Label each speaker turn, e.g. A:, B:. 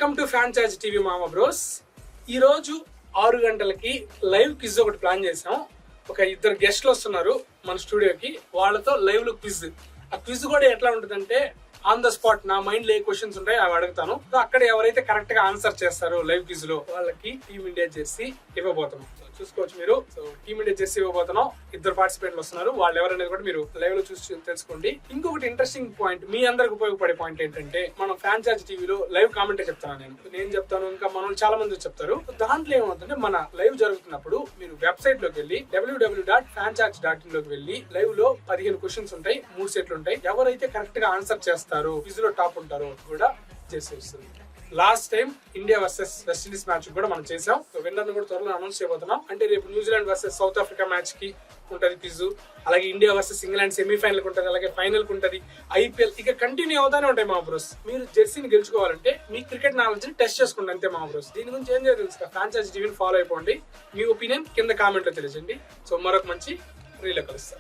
A: Welcome to fan charge TV మామ bros. ఈ రోజు 6 గంటలకి లైవ్ క్విజ్ ఒకటి ప్లాన్ చేసాం. ఒక ఇద్దరు గెస్ట్లు వస్తున్నారు మన స్టూడియోకి, వాళ్ళతో లైవ్ లో క్విజ్. ఆ క్విజ్ కూడా ఎట్లా ఉంటుందంటే ఆన్ ద స్పాట్ నా మైండ్ లో ఏ క్వశ్చన్స్ ఉంటాయి అవి అడుగుతాను. సో అక్కడ ఎవరైతే కరెక్ట్ గా ఆన్సర్ చేస్తారో లైవ్ క్విజ్ లో వాళ్ళకి టీమ్ ఇండియా జెర్సీ ఇవ్వబోతున్నాం. చూసుకోవచ్చు మీరు. సో టీమ్ ఇండియా జెర్సీ ఇవ్వబోతున్నాం. ఇద్దరు పార్టిసిపేంట్లు వస్తున్నారు, వాళ్ళు ఎవరనేది కూడా మీరు లైవ్ లో చూసి తెలుసుకోండి. ఇంకొకటి ఇంట్రెస్టింగ్ పాయింట్, మీ అందరికి ఉపయోగపడే పాయింట్ ఏంటంటే, మనం ఫ్యాన్ చార్జ్ టీవీలో లైవ్ కామెంటే చెప్తాను నేను చెప్తాను, ఇంకా మనం చాలా మంది చెప్తారు. దాంట్లో ఏమవుతుందంటే మన లైవ్ జరుగుతున్నప్పుడు మీరు వెబ్సైట్ లోకి వెళ్ళి www.fancharge.in లోకి వెళ్ళి లైవ్ లో 15 క్వశ్చన్స్ ఉంటాయి, 3 సెట్లు ఉంటాయి. ఎవరైతే కరెక్ట్ గా ఆన్సర్ చేస్తారో క్విజ్ లో టాప్ ఉంటారో కూడా చేసి వస్తుంది. Last time India versus West Indies match కూడా మనం చేసాం. విన్నర్ కూడా త్వరలో అనౌన్స్ చేయబోతున్నాం. అంటే రేపు New Zealand versus south Africa match కి ఉంటది క్విజ్, అలాగే ఇండియా వర్సెస్ ఇంగ్లాండ్ సెమీఫైనల్ కి ఉంటది, అలాగే ఫైనల్ కి ఉంటది, ఐపీఎల్ ఇక కంటిన్యూ అవుతానే ఉంటాయి మా బ్రోస్. మీరు జెర్సీని గెలుచుకోవాలంటే మీ క్రికెట్ నాలెడ్జ్ ని టెస్ట్ చేసుకోండి అంతే మా బ్రోస్. దీని గురించి ఏం చేయాలి తెలుసు, ఫ్యాన్ చార్జ్ టీవీని ఫాలో అయిపోండి. మీ ఒపీనియన్ కింద కామెంట్ లో తెలియజేయండి. సో మరొక మంచి రీలో కలుస్తాం.